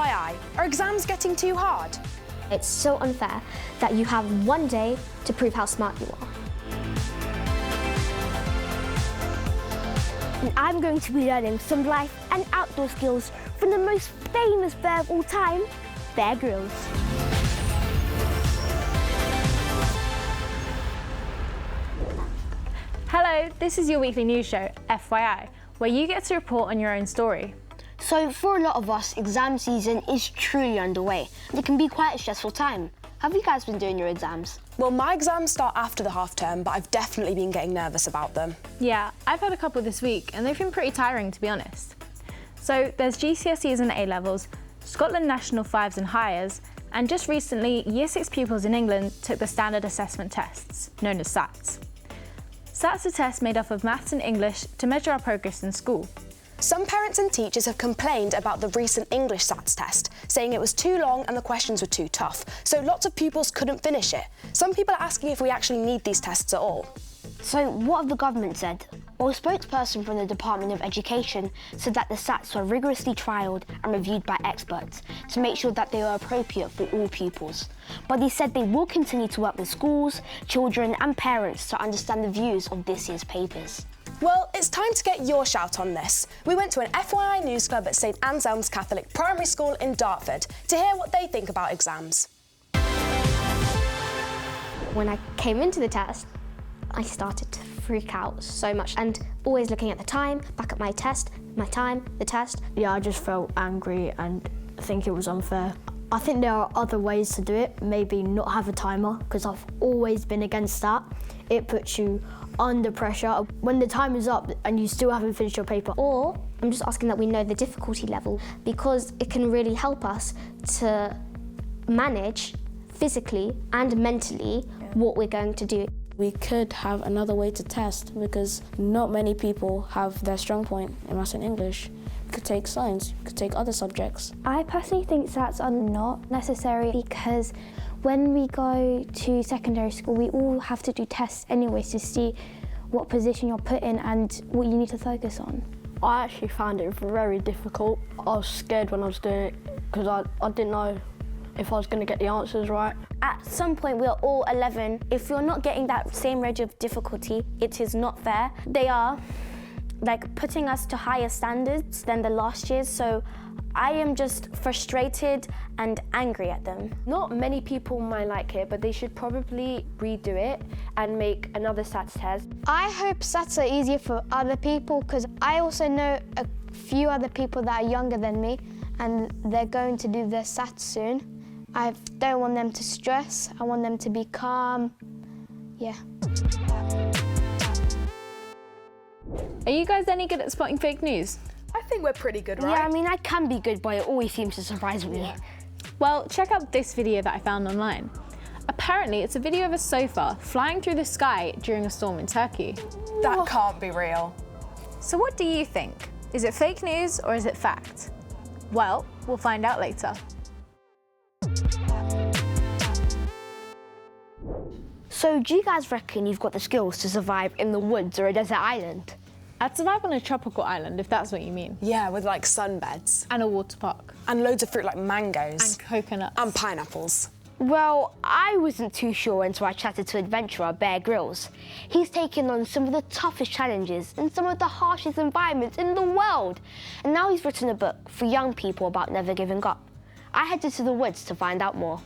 FYI, are exams getting too hard? It's so unfair that you have one day to prove how smart you are. And I'm going to be learning some life and outdoor skills from the most famous bear of all time, Bear Grylls. Hello, this is your weekly news show, FYI, where you get to report on your own story. So for a lot of us, exam season is truly underway. It can be quite a stressful time. Have you guys been doing your exams? Well, my exams start after the half term, but I've definitely been getting nervous about them. Yeah, I've had a couple this week and they've been pretty tiring, to be honest. So there's GCSEs and A-levels, Scotland National 5s and Highers, and just recently, Year 6 pupils in England took the standard assessment tests, known as SATs. SATs are tests made up of maths and English to measure our progress in school. Some parents and teachers have complained about the recent English SATs test, saying it was too long and the questions were too tough, so lots of pupils couldn't finish it. Some people are asking if we actually need these tests at all. So what have the government said? Well, a spokesperson from the Department of Education said that the SATs were rigorously trialled and reviewed by experts to make sure that they are appropriate for all pupils. But they said they will continue to work with schools, children and parents to understand the views of this year's papers. Well, it's time to get your shout on this. We went to an FYI news club at St Anselm's Catholic Primary School in Dartford to hear what they think about exams. When I came into the test, I started to freak out so much and always looking at the time, back at my test, my time, the test. Yeah, I just felt angry and I think it was unfair. I think there are other ways to do it, maybe not have a timer, because I've always been against that. It puts you under pressure when the time is up and you still haven't finished your paper. Or I'm just asking that we know the difficulty level, because it can really help us to manage physically and mentally what we're going to do. We could have another way to test because not many people have their strong point in maths and English. You could take science, you could take other subjects. I personally think SATs are not necessary because when we go to secondary school, we all have to do tests anyways to see what position you're put in and what you need to focus on. I actually found it very difficult. I was scared when I was doing it because I didn't know if I was going to get the answers right. At some point, we're all 11. If you're not getting that same range of difficulty, it is not fair. They are putting us to higher standards than the last year's, so I am just frustrated and angry at them. Not many people might like it, but they should probably redo it and make another SATs test. I hope SATs are easier for other people because I also know a few other people that are younger than me and they're going to do their SATs soon. I don't want them to stress, I want them to be calm, yeah. Are you guys any good at spotting fake news? I think we're pretty good, right? Yeah, I mean, I can be good, but it always seems to surprise me. Yeah. Well, check out this video that I found online. Apparently, it's a video of a sofa flying through the sky during a storm in Turkey. That can't be real. So what do you think? Is it fake news or is it fact? Well, we'll find out later. So do you guys reckon you've got the skills to survive in the woods or a desert island? I'd survive on a tropical island, if that's what you mean. Yeah, with like sunbeds. And a water park. And loads of fruit like mangoes. And coconuts. And pineapples. Well, I wasn't too sure until I chatted to adventurer Bear Grylls. He's taken on some of the toughest challenges in some of the harshest environments in the world. And now he's written a book for young people about never giving up. I headed to the woods to find out more.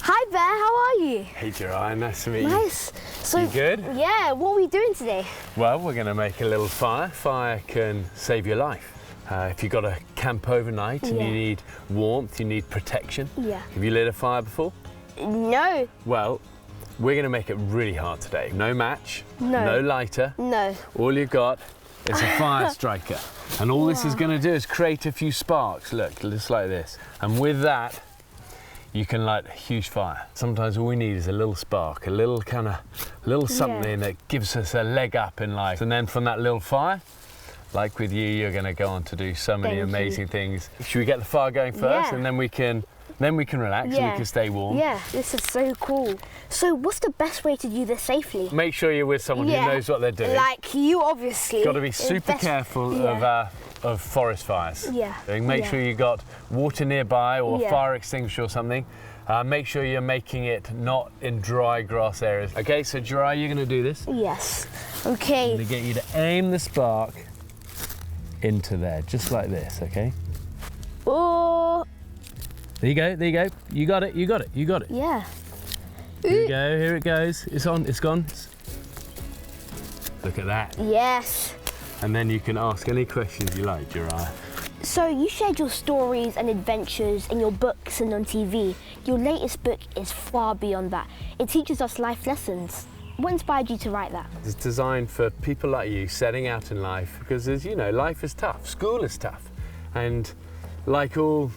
Hi Bear, how are you? Hey Jeriah, nice to meet you. Nice. So, you good? Yeah, what are we doing today? Well, we're going to make a little fire. Fire can save your life. If you've got to camp overnight and you need warmth, you need protection. Yeah. Have you lit a fire before? No. Well, we're going to make it really hard today. No match, no lighter. No. All you've got is a fire striker. And all this is going to do is create a few sparks. Look, just like this. And with that, you can light a huge fire. Sometimes all we need is a little spark, a little something that gives us a leg up in life. And then from that little fire, like with you, you're going to go on to do so many amazing things. Should we get the fire going first, and then we can relax and we can stay warm? Yeah, this is so cool. So what's the best way to do this safely? Make sure you're with someone who knows what they're doing. Like you, obviously. Got to be super careful of forest fires. Yeah. Make sure you got water nearby or Yeah. a fire extinguisher or something. Make sure you're making it not in dry grass areas. Okay, so Jeriah, you're going to do this. Yes. I'm Okay. going to get you to aim the spark into there, just like this, okay? Oh, There you go, there you go. You got it, you got it, you got it. yeah. Here we go, here it goes. It's on, it's gone. Look at that. Yes. And then you can ask any questions you like, Jeriah. So you shared your stories and adventures in your books and on TV. Your latest book is far beyond that. It teaches us life lessons. What inspired you to write that? It's designed for people like you setting out in life because, as you know, life is tough, school is tough. And like all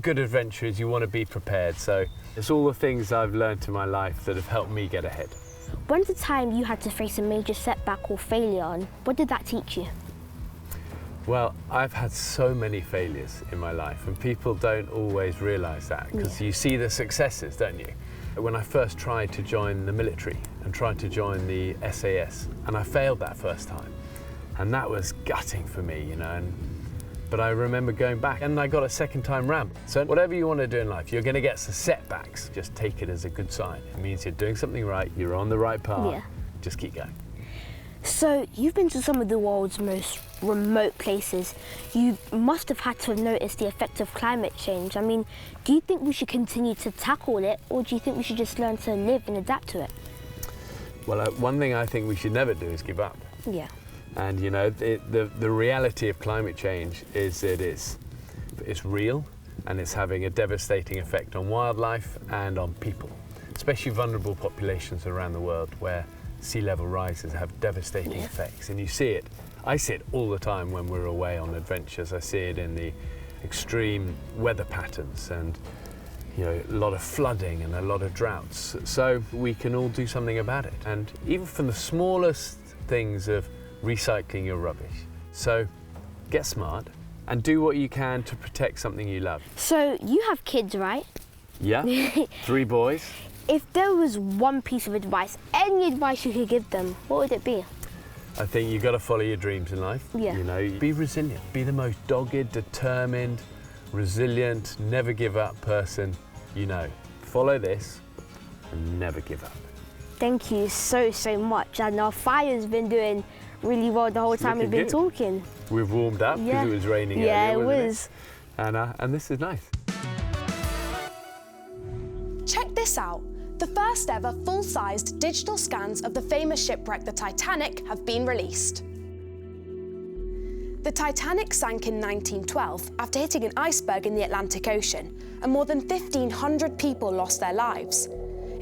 good adventurers, you want to be prepared. So it's all the things I've learned in my life that have helped me get ahead. When's the time you had to face a major setback or failure, and what did that teach you? Well, I've had so many failures in my life, and people don't always realise that because you see the successes, don't you? When I first tried to join the military and tried to join the SAS, and I failed that first time, and that was gutting for me, you know. But I remember going back and I got a second time round. So whatever you want to do in life, you're going to get some setbacks. Just take it as a good sign. It means you're doing something right, you're on the right path. Yeah. Just keep going. So you've been to some of the world's most remote places. You must have had to have noticed the effect of climate change. I mean, do you think we should continue to tackle it, or do you think we should just learn to live and adapt to it? Well, one thing I think we should never do is give up. Yeah. And you know, the reality of climate change is that it's real and it's having a devastating effect on wildlife and on people, especially vulnerable populations around the world where sea level rises have devastating effects. And you see it, I see it all the time when we're away on adventures. I see it in the extreme weather patterns and, you know, a lot of flooding and a lot of droughts. So we can all do something about it. And even from the smallest things of recycling your rubbish. So get smart and do what you can to protect something you love. So you have kids, right? Yeah, 3 boys. If there was one piece of advice, any advice you could give them, what would it be? I think you've got to follow your dreams in life. Yeah. You know, be resilient, be the most dogged, determined, resilient, never give up person you know. Follow this and never give up. Thank you so much. And our fire's been doing really well the whole time we've been talking. We've warmed up because it was raining earlier, Yeah, it wasn't was. And this is nice. Check this out. The first ever full-sized digital scans of the famous shipwreck, the Titanic, have been released. The Titanic sank in 1912 after hitting an iceberg in the Atlantic Ocean, and more than 1,500 people lost their lives.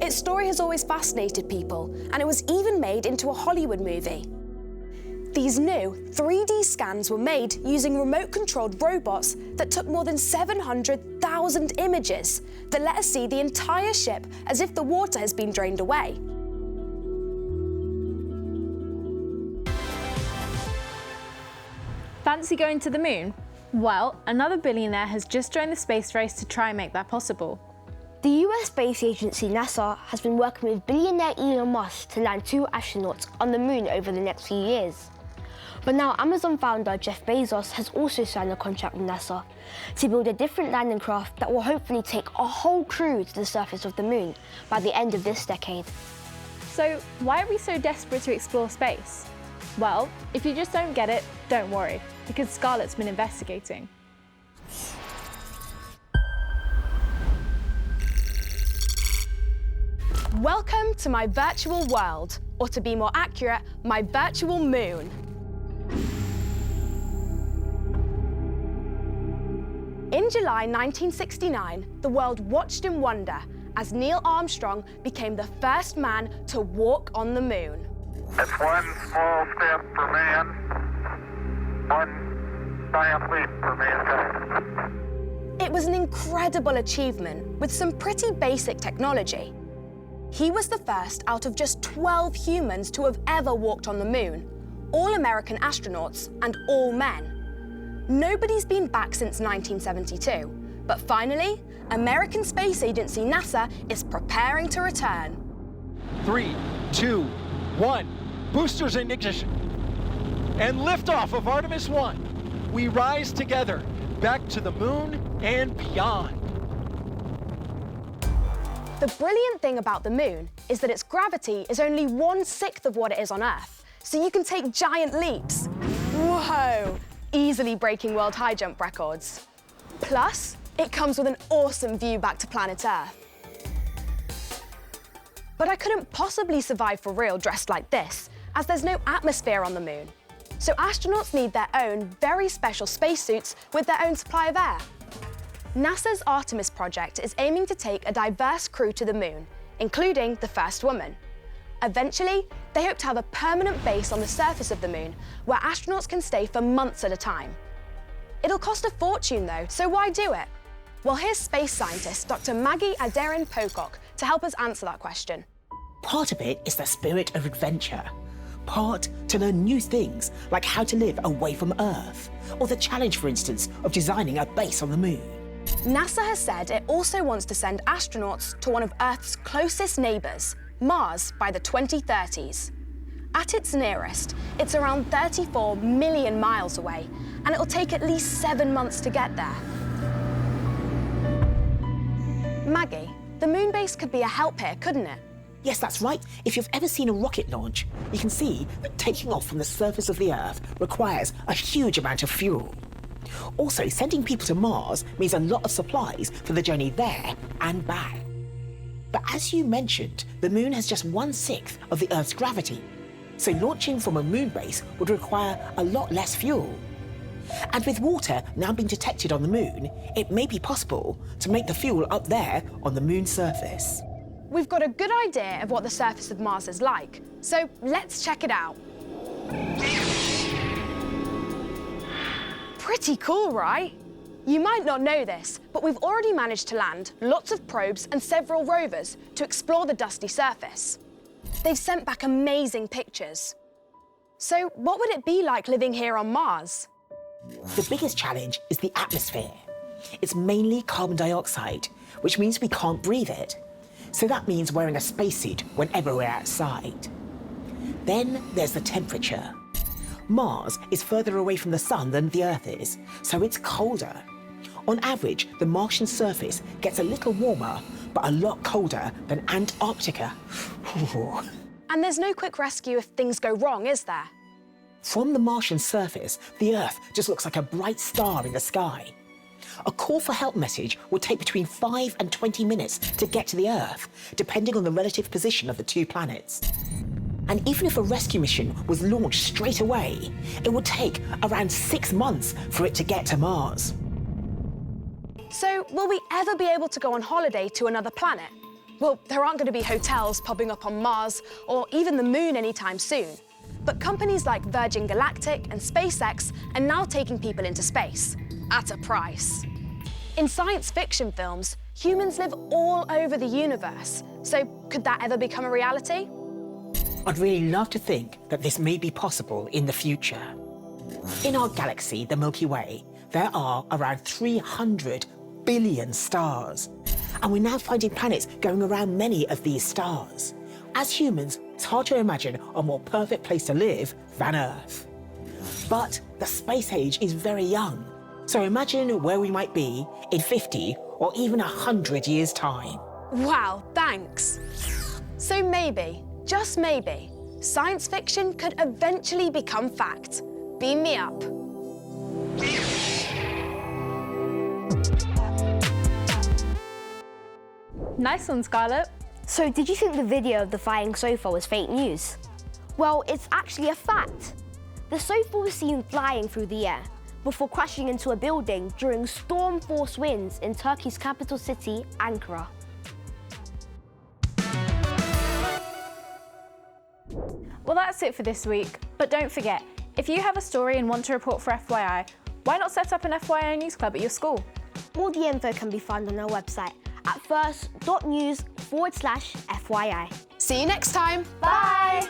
Its story has always fascinated people, and it was even made into a Hollywood movie. These new 3D scans were made using remote-controlled robots that took more than 700,000 images that let us see the entire ship as if the water has been drained away. Fancy going to the moon? Well, another billionaire has just joined the space race to try and make that possible. The US space agency NASA has been working with billionaire Elon Musk to land 2 astronauts on the moon over the next few years. But now Amazon founder Jeff Bezos has also signed a contract with NASA to build a different landing craft that will hopefully take a whole crew to the surface of the moon by the end of this decade. So why are we so desperate to explore space? Well, if you just don't get it, don't worry, because Scarlett's been investigating. Welcome to my virtual world, or to be more accurate, my virtual moon. In July 1969, the world watched in wonder as Neil Armstrong became the first man to walk on the moon. It's one small step for man, one giant leap for mankind. It was an incredible achievement with some pretty basic technology. He was the first out of just 12 humans to have ever walked on the moon, all American astronauts and all men. Nobody's been back since 1972, but finally, American Space Agency NASA is preparing to return. 3, 2, 1, boosters in ignition, and liftoff of Artemis 1. we rise together, back to the moon and beyond. The brilliant thing about the moon is that its gravity is only 1/6 of what it is on Earth, so you can take giant leaps. Whoa! Easily breaking world high jump records. Plus, it comes with an awesome view back to planet Earth. But I couldn't possibly survive for real dressed like this, as there's no atmosphere on the moon. So astronauts need their own very special spacesuits with their own supply of air. NASA's Artemis project is aiming to take a diverse crew to the moon, including the first woman. Eventually, they hope to have a permanent base on the surface of the moon where astronauts can stay for months at a time. It'll cost a fortune though, so why do it? Well, here's space scientist Dr. Maggie Adarin-Pocock to help us answer that question. Part of it is the spirit of adventure. Part to learn new things, like how to live away from Earth, or the challenge, for instance, of designing a base on the moon. NASA has said it also wants to send astronauts to one of Earth's closest neighbours, Mars, by the 2030s. At its nearest, it's around 34 million miles away, and it'll take at least 7 months to get there. Maggie, the moon base could be a help here, couldn't it? Yes, that's right. If you've ever seen a rocket launch, you can see that taking off from the surface of the Earth requires a huge amount of fuel. Also, sending people to Mars means a lot of supplies for the journey there and back. But as you mentioned, the moon has just 1/6 of the Earth's gravity, so launching from a moon base would require a lot less fuel. And with water now being detected on the moon, it may be possible to make the fuel up there on the moon's surface. We've got a good idea of what the surface of Mars is like, so let's check it out. Pretty cool, right? You might not know this, but we've already managed to land lots of probes and several rovers to explore the dusty surface. They've sent back amazing pictures. So what would it be like living here on Mars? The biggest challenge is the atmosphere. It's mainly carbon dioxide, which means we can't breathe it. So that means wearing a spacesuit whenever we're outside. Then there's the temperature. Mars is further away from the sun than the Earth is, so it's colder. On average, the Martian surface gets a little warmer, but a lot colder than Antarctica. And there's no quick rescue if things go wrong, is there? From the Martian surface, the Earth just looks like a bright star in the sky. A call for help message will take between 5 and 20 minutes to get to the Earth, depending on the relative position of the two planets. And even if a rescue mission was launched straight away, it would take around 6 months for it to get to Mars. So will we ever be able to go on holiday to another planet? Well, there aren't going to be hotels popping up on Mars or even the moon anytime soon. But companies like Virgin Galactic and SpaceX are now taking people into space, at a price. In science fiction films, humans live all over the universe, so could that ever become a reality? I'd really love to think that this may be possible in the future. In our galaxy, the Milky Way, there are around 300 billion stars, and we're now finding planets going around many of these stars. As humans, it's hard to imagine a more perfect place to live than Earth. But the space age is very young, so imagine where we might be in 50 or even 100 years' time. Wow, thanks. So maybe, just maybe, science fiction could eventually become fact. Beam me up. Nice one, Scarlett. So did you think the video of the flying sofa was fake news? Well, it's actually a fact. The sofa was seen flying through the air before crashing into a building during storm-force winds in Turkey's capital city, Ankara. Well, that's it for this week. But don't forget, if you have a story and want to report for FYI, why not set up an FYI News Club at your school? All the info can be found on our website at first.news/FYI. See you next time. Bye!